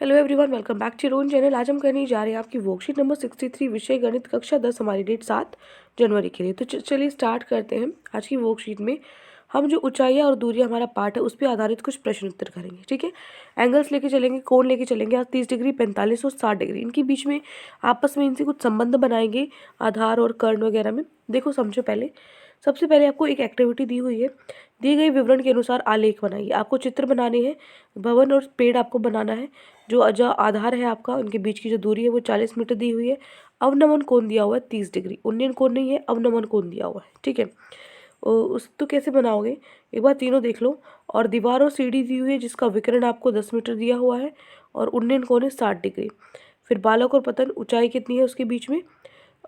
Hello everyone, welcome back to your own channel. आज हम करने जा रहे हैं आपकी वर्कशीट नंबर 63 विषय गणित कक्षा 10। हमारी डेट 7 जनवरी के लिए। तो चलिए स्टार्ट करते हैं। आज की वर्कशीट में हम जो ऊंचाइयां और दूरियां हमारा पार्ट है उस पर आधारित कुछ प्रश्न उत्तर करेंगे। ठीक है, एंगल्स लेके चलेंगे, कोण लेके चलेंगे। आज 30 डिग्री, 45 और 60 डिग्री, इनके बीच में आपस में इनसे कुछ संबंध बनाएंगे आधार और कर्ण वगैरह में। देखो समझो, पहले सबसे पहले आपको एक एक्टिविटी दी हुई है। दिए गए विवरण के अनुसार आलेख बनाइए। आपको चित्र बनाने हैं, भवन और पेड़ आपको बनाना है। जो आधार है आपका, उनके बीच की जो दूरी है वो 40 मीटर दी हुई है। अवनमन कोण दिया हुआ है 30 डिग्री। उन्नयन कोण नहीं है, अवनमन कोण दिया हुआ है। ठीक है, उस तो कैसे बनाओगे, एक बार तीनों देख लो। और दीवार और सीढ़ी दी हुई है जिसका विकर्ण आपको 10 मीटर दिया हुआ है और उन्नयन कोण है 60 डिग्री। फिर बालक और पतन, ऊंचाई कितनी है उसके बीच में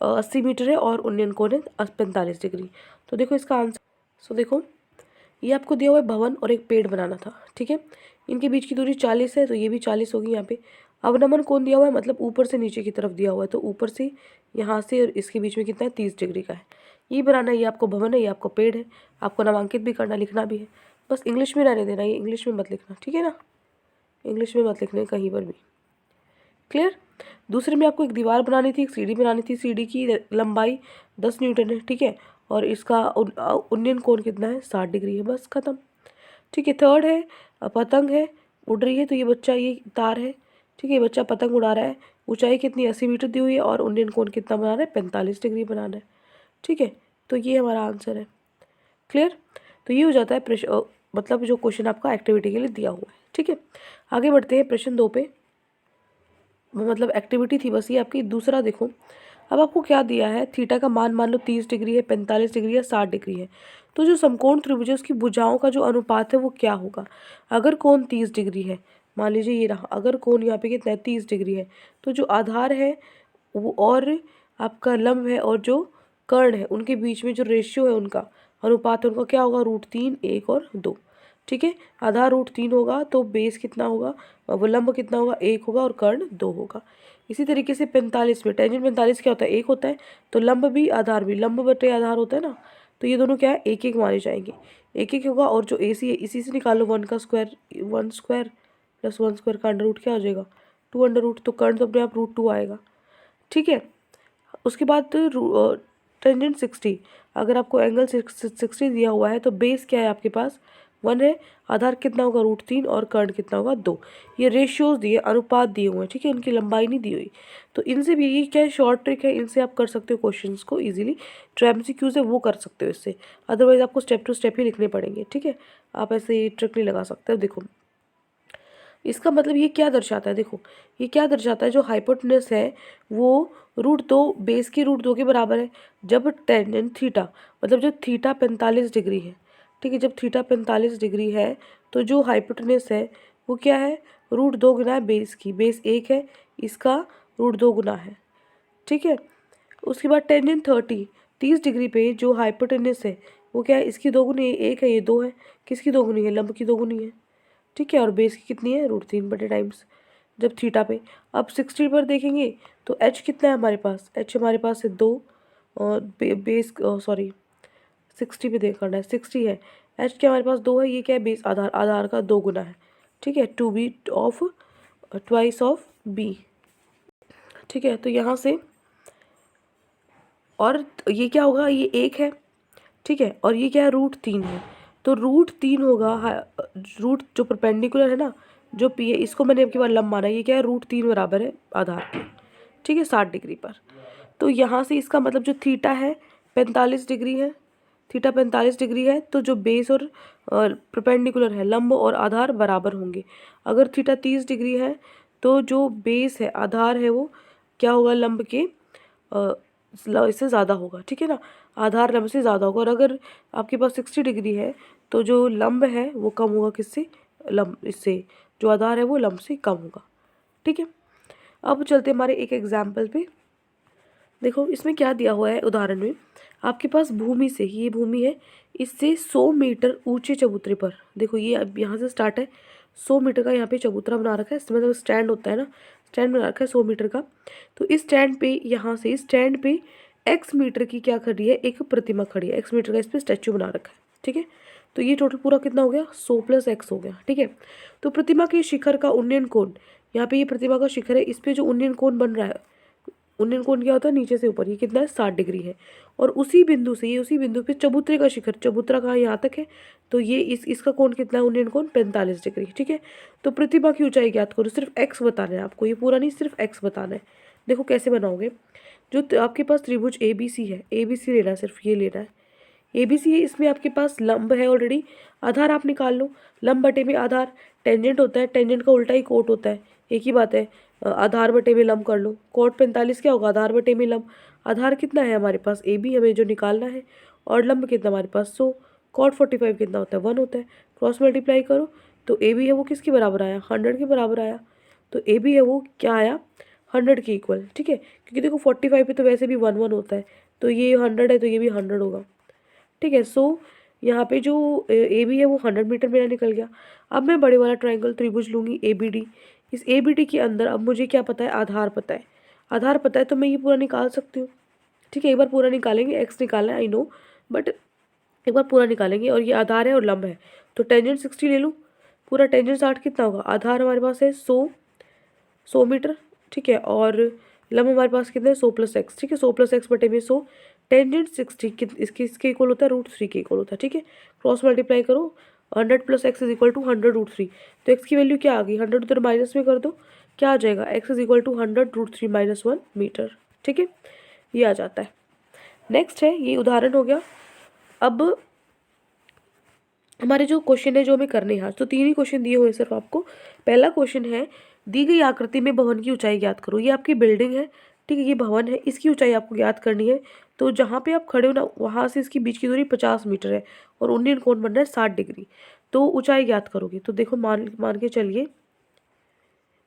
80 मीटर है और उन्नयन कोण है 45 डिग्री। तो देखो इसका आंसर। सो देखो, ये आपको दिया हुआ है भवन और एक पेड़ बनाना था। ठीक है, इनके बीच की दूरी 40 है तो ये भी 40 होगी यहाँ पे। अवनमन कोण दिया हुआ है, मतलब ऊपर से नीचे की तरफ दिया हुआ है, तो ऊपर से यहाँ से और इसके बीच में कितना है, 30 डिग्री का है। ये बनाना है, ये आपको भवन है, ये आपको पेड़ है। आपको नामांकित भी करना, लिखना भी है। बस इंग्लिश में रहने देना, ये इंग्लिश में मत लिखना। ठीक है ना, इंग्लिश में मत लिखने कहीं पर भी। क्लियर। दूसरे में आपको एक दीवार बनानी थी, एक सीढ़ी बनानी थी। सीढ़ी की लंबाई 10 न्यूटन है। ठीक है, और इसका उन्नयन कोण कितना है, 60 डिग्री है। बस खत्म। ठीक है, थर्ड है पतंग है, उड़ रही है। तो ये बच्चा, ये तार है। ठीक है, ये बच्चा पतंग उड़ा रहा है। ऊंचाई कितनी, 80 मीटर दी हुई है और उन्नयन कोण कितना बनाना है, 45 डिग्री बनाना है। ठीक है, तो ये हमारा आंसर है। क्लियर। तो ये हो जाता है प्रश्न, मतलब जो क्वेश्चन आपका एक्टिविटी के लिए दिया हुआ है। ठीक है, आगे बढ़ते हैं प्रश्न 2 पे। मतलब एक्टिविटी थी बस ये आपकी। दूसरा देखो, अब आपको क्या दिया है, थीटा का मान लो 30 डिग्री है, 45 डिग्री है, 60 डिग्री है। तो जो समकोण त्रिभुज है उसकी भुजाओं का जो अनुपात है वो क्या होगा। अगर कोण 30 डिग्री है, मान लीजिए ये रहा, अगर कोण यहाँ पे कितना है, 30 डिग्री है, तो जो आधार है वो और आपका लंब है और जो कर्ण है उनके बीच में जो रेशियो है, उनका अनुपात है, उनका क्या होगा, √3, 1 और 2। ठीक है, आधार √3 होगा तो बेस कितना होगा, वो लंब कितना होगा, 1 होगा और कर्ण 2 होगा। इसी तरीके से 45 में टेंजेंट 45 क्या होता है, 1 होता है। तो लंब भी आधार भी, लंब बटे आधार होता है ना, तो ये दोनों क्या है, 1 1 माने जाएंगे। 1 1 होगा और जो AC है इसी से निकालो 1 का स्क्वायर, 1 स्क्वायर प्लस 1 स्क्वायर का अंडर रूट क्या हो जाएगा, 2 अंडर रूट। तो कर्ण तो अपने आप √2 आएगा। ठीक है, उसके बाद टेंजेंट 60, अगर आपको एंगल 60 दिया हुआ है तो बेस क्या है आपके पास, 1 है। आधार कितना होगा, √3 और कर्ण कितना होगा, 2। ये रेशियोज दिए, अनुपात दिए हुए हैं। ठीक है, इनकी लंबाई नहीं दी हुई। तो इनसे भी, ये क्या है, शॉर्ट ट्रिक है, इनसे आप कर सकते हो क्वेश्चंस को इजीली। जो MCQ है वो कर सकते हो इससे, अदरवाइज आपको स्टेप टू स्टेप ही लिखने पड़ेंगे। ठीक है, आप ऐसे ट्रिक नहीं लगा सकते हो। देखो इसका मतलब ये क्या दर्शाता है, देखो ये क्या दर्शाता है, जो हाइपोटेनस है वो √2 बेस की √2 के बराबर है। जब टेंजेंट थीटा, मतलब जब थीटा 45 डिग्री है। ठीक है, जब थीटा 45 डिग्री है तो जो हाइपोटेनस है वो क्या है, √2 गुना है बेस की। बेस 1 है, इसका √2 गुना है। ठीक है, उसके बाद टेंजेंट 30 डिग्री पे जो हाइपोटेनस है वो क्या है, इसकी दोगुनी है, 1 है, ये 2 है। किसकी दोगुनी है, लंब की दोगुनी है। ठीक है, और बेस की कितनी है, √3 बटे टाइम्स जब थीटा पे। अब 60 पर देखेंगे तो एच कितना है हमारे पास, एच हमारे पास है 2 और बेस, सॉरी 60 पे देख करना है, 60 है, एच क्या हमारे पास 2 है। ये क्या है, बेस आधार, आधार का 2 गुना है। ठीक है, 2b of twice of b। ठीक है, तो यहाँ से, और ये क्या होगा, ये 1 है। ठीक है, और ये क्या है, √3 है। तो √3 होगा, रूट जो परपेंडिकुलर है ना, जो पी है, इसको मैंने आपके बार लंब माना, ये क्या है, √3 बराबर है आधार के। ठीक है, 60 डिग्री पर। तो यहाँ से इसका मतलब जो थीटा है 45 डिग्री है, थीटा 45 डिग्री है, तो जो बेस और परपेंडिकुलर है, लंब और आधार बराबर होंगे। अगर थीटा 30 डिग्री है तो जो बेस है, आधार है, वो क्या होगा, लंब के इससे ज़्यादा होगा। ठीक है ना, आधार लंब से ज़्यादा होगा। और अगर आपके पास 60 डिग्री है तो जो लंब है वो कम होगा, किससे, लंब इससे, जो आधार है वो लंब से कम होगा। ठीक है, अब चलते हमारे एक एग्जाम्पल पे। देखो इसमें क्या दिया हुआ है, उदाहरण में आपके पास भूमि से, ये भूमि है, इससे 100 मीटर ऊंचे चबूतरे पर, देखो ये अब यहाँ से स्टार्ट है, 100 मीटर का यहाँ पे चबूतरा बना रखा है, इसमें मतलब स्टैंड होता है ना, स्टैंड बना रखा है 100 मीटर का। तो इस स्टैंड पे, यहाँ से इस स्टैंड पे x मीटर की क्या खड़ी है, एक प्रतिमा खड़ी है, x मीटर का इस पर स्टैचू बना रखा है। ठीक है, तो ये टोटल पूरा कितना हो गया, 100 + x हो गया। ठीक है, तो प्रतिमा के शिखर का उन्नयन कोण, यहाँ पे ये प्रतिमा का शिखर है, इस पे जो उन्नयन कोण बन रहा है, उन्नयन कोण क्या होता है, नीचे से ऊपर, ये कितना है 60 डिग्री है। और उसी बिंदु से, ये उसी बिंदु पे चबूतरे का शिखर, चबूतरा कहाँ यहाँ तक है, तो ये इसका कोण कितना है, उन्नयन कोण 45 डिग्री। ठीक है, तो प्रतिमा की ऊंचाई ज्ञात करो, सिर्फ एक्स बताना है आपको, ये पूरा नहीं, सिर्फ एक्स बताना है। देखो कैसे बनाओगे, जो आपके पास त्रिभुज ए बी सी है, ए बी सी लेना है, सिर्फ ये लेना है, ए बी सी है, इसमें आपके पास लंब है ऑलरेडी, आधार आप निकाल लो, लंब बटे में आधार, टेंजेंट होता है, टेंजेंट का उल्टा ही कोट होता है, एक ही बात है, आधार बटे में लंब कर लो, कोट 45 क्या होगा, आधार बटे में लंब, आधार कितना है हमारे पास ए बी हमें जो निकालना है, और लंब कितना हमारे पास 100, कॉट 45 कितना होता है 1 होता है, क्रॉस मल्टीप्लाई करो तो ए बी है वो किसके बराबर आया, 100 के बराबर आया, तो ए बी है वो क्या आया, 100 के इक्वल। ठीक है, क्योंकि देखो 45 पे तो वैसे भी 1 1 होता है, तो ये 100 है तो ये भी 100 होगा। ठीक है, सो यहाँ पे जो ए बी है वो 100 मीटर मेरा निकल गया। अब मैं बड़े वाला ट्रायंगल त्रिभुज लूँगी ए बी डी, इस ए बी डी के अंदर अब मुझे क्या पता है, आधार पता है, आधार पता है तो मैं ये पूरा निकाल सकती हूँ। ठीक है, एक बार पूरा निकालेंगे, एक्स निकालना है आई नो, बट एक बार पूरा निकालेंगे, और ये आधार है और लंब है, तो टेंजेंट 60 ले लूँ, पूरा टेंजेंट 60 कितना होगा, आधार हमारे पास है 100 मीटर। ठीक है, और लंब हमारे पास कितना है 100 + x। ठीक है, 100 + x बटे में 100, टेंजेंट 60 इसके इक्वल होता है √3 के इक्वल होता है। ठीक है, क्रॉस मल्टीप्लाई करो, 100 + x = 100 √3, तो x की वैल्यू क्या आ गई, 100 उधर माइनस में कर दो, क्या आ जाएगा, x = 100 √3 - 1 मीटर। ठीक है, ये आ जाता है। नेक्स्ट है, ये उदाहरण हो गया। अब हमारे जो क्वेश्चन है जो हमें करने हैं आज, तो 3 ही क्वेश्चन दिए हुए हैं सिर्फ आपको। पहला क्वेश्चन है, दी गई आकृति में भवन की ऊंचाई ज्ञात करो। ये आपकी बिल्डिंग है, ठीक है, ये भवन है, इसकी ऊंचाई आपको ज्ञात करनी है। तो जहाँ पे आप खड़े हो ना, वहाँ से इसकी बीच की दूरी 50 मीटर है, और उन्नयन कोण बन रहा है 60 डिग्री। तो ऊंचाई ज्ञात करोगे, तो देखो मान के चलिए,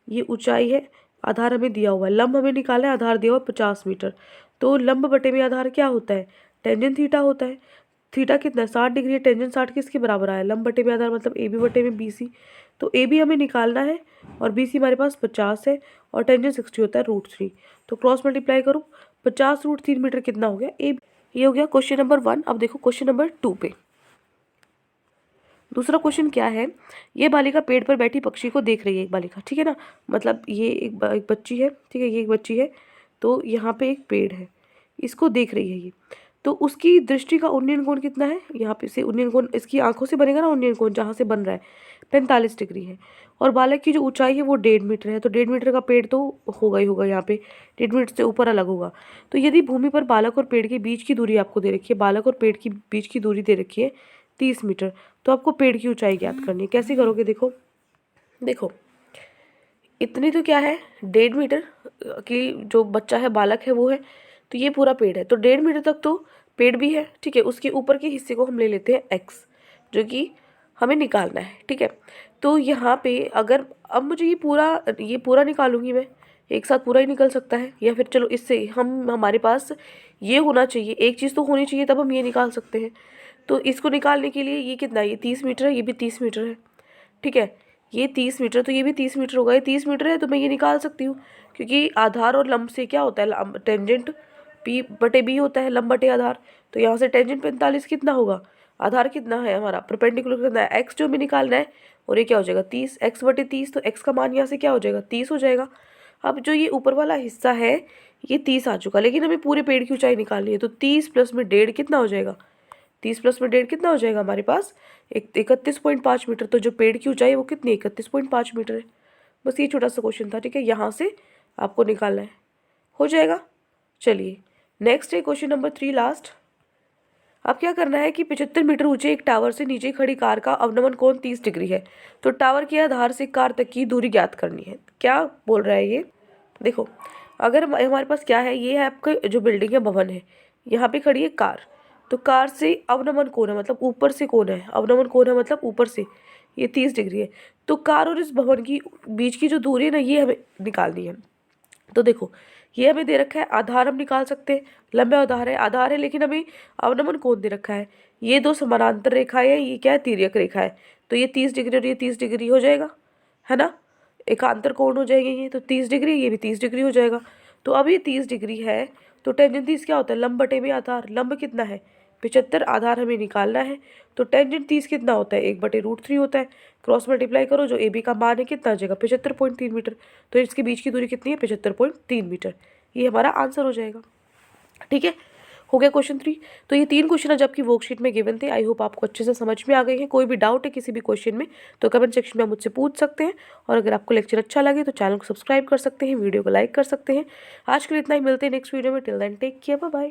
ये ऊंचाई है, आधार हमें दिया हुआ है, लंब हमें निकाला है, आधार दिया हुआ 50 मीटर, तो लंब बटे में आधार क्या होता है, टेंजेंट थीटा होता है। थीटा कितना है 60 डिग्री है, टेंजेंट 60 किसके बराबर आया, लंब बटे में आधार मतलब ए बी बटे में बी सी, तो ए बी हमें निकालना है, और बी सी हमारे पास 50 है, और टेंजेंट 60 होता है √3, तो क्रॉस मल्टीप्लाई करो, 50 √3 मीटर कितना हो गया, ए। ये हो गया क्वेश्चन नंबर 1। अब देखो क्वेश्चन नंबर 2 पे, दूसरा क्वेश्चन क्या है, ये बालिका पेड़ पर बैठी पक्षी को देख रही है, एक बालिका, ठीक है ना, मतलब ये एक बच्ची है, ठीक है, ये एक बच्ची है, तो यहाँ पे एक पेड़ है, इसको देख रही है ये, तो उसकी दृष्टि का उन्नयन कोण कितना है, यहाँ पे से उन्नयन कोण इसकी आंखों से बनेगा ना, उन्नयन कोण जहाँ से बन रहा है 45 डिग्री है, और बालक की जो ऊंचाई है वो 1.5 मीटर है, तो 1.5 मीटर का पेड़ तो होगा ही होगा, यहाँ पे 1.5 मीटर से ऊपर अलग होगा। तो यदि भूमि पर बालक और पेड़ के बीच की दूरी आपको दे रखी है, बालक और पेड़ की बीच की दूरी दे रखी है 30 मीटर, तो आपको पेड़ की ऊंचाई ज्ञात करनी है। कैसे करोगे, देखो देखो इतनी तो क्या है 1.5 मीटर की जो बच्चा है, बालक है वो है, तो ये पूरा पेड़ है, तो 1.5 मीटर तक तो पेड़ भी है। ठीक है, उसके ऊपर के हिस्से को हम ले लेते हैं एक्स, जो कि हमें निकालना है। ठीक है, तो यहाँ पे अगर अब मुझे ये पूरा निकालूंगी मैं, एक साथ पूरा ही निकल सकता है, या फिर चलो इससे हमारे पास ये होना चाहिए, एक चीज़ तो होनी चाहिए तब हम ये निकाल सकते हैं। तो इसको निकालने के लिए ये कितना है, ये 30 मीटर है, ये भी 30 मीटर है। ठीक है, ये 30 मीटर, तो ये भी 30 मीटर होगा, ये 30 मीटर है, तो मैं ये निकाल सकती हूँ, क्योंकि आधार और लंब से क्या होता है, टेंजेंट पी बटे बी होता है, लंब बटे आधार, तो यहाँ से टेंजेंट 45 कितना होगा, आधार कितना है हमारा, परपेंडिकुलर कितना है, एक्स जो हमें निकालना है, और ये क्या हो जाएगा 30, एक्स बटे 30, तो एक्स का मान यहाँ से क्या हो जाएगा 30 हो जाएगा। अब जो ये ऊपर वाला हिस्सा है ये 30 आ चुका, लेकिन हमें पूरे पेड़ की ऊंचाई निकालनी है, तो 30 + में 1.5 कितना हो जाएगा, 30 + में 1.5 कितना हो जाएगा हमारे पास 31.5 मीटर, तो जो पेड़ की ऊंचाई है वो कितनी 31.5 मीटर है। बस ये छोटा सा क्वेश्चन था, ठीक है, यहाँ से आपको निकालना है, हो जाएगा। चलिए नेक्स्ट है क्वेश्चन नंबर 3 लास्ट। अब क्या करना है कि 75 मीटर ऊंचे एक टावर से नीचे खड़ी कार का अवनमन कोण 30 डिग्री है, तो टावर के आधार से कार तक की दूरी ज्ञात करनी है। क्या बोल रहा है ये, देखो अगर हमारे पास क्या है, ये है आपका जो बिल्डिंग है, भवन है, यहाँ पे खड़ी है कार, तो कार से अवनमन कोण है, मतलब ऊपर से कोण है, अवनमन कोण है मतलब ऊपर से, ये 30 डिग्री है, तो कार और इस भवन की बीच की जो दूरी है ना, ये हमें निकालनी है। तो देखो ये हमें दे रखा है, आधार हम निकाल सकते हैं, लंबे आधार है, लेकिन हमें अवनमन कोण दे रखा है, ये दो समानांतर रेखाएं हैं, ये क्या है तिर्यक रेखा है, तो ये 30 डिग्री और ये 30 डिग्री हो जाएगा, है ना, एकांतर कोण हो जाएंगे ये, तो 30 डिग्री, ये भी 30 डिग्री हो जाएगा। तो अब ये 30 डिग्री है, तो टेंजेंट 30 क्या होता है, लंब बटे में आधार, लंब कितना है 75 आधार हमें निकालना है। तो टेंजेंट 30 कितना होता है, 1/√3 होता है। क्रॉस मल्टीप्लाई करो, जो ए बी का मान है कितना आ जाएगा, 75.3 मीटर। तो इसके बीच की दूरी कितनी है, 75.3 मीटर। ये हमारा आंसर हो जाएगा। ठीक है, हो गया क्वेश्चन 3। तो ये 3 क्वेश्चन है जब की वर्कशीट में गिवन थे। आई होप आपको अच्छे से समझ में आ गए हैं। कोई भी डाउट है किसी भी क्वेश्चन में तो कमेंट सेक्शन में आप मुझसे पूछ सकते हैं। और अगर आपको लेक्चर अच्छा लगे तो चैनल को सब्सक्राइब कर सकते हैं, वीडियो को लाइक कर सकते हैं। आज के लिए इतना ही, मिलते हैं नेक्स्ट वीडियो में। Till then take care, bye bye.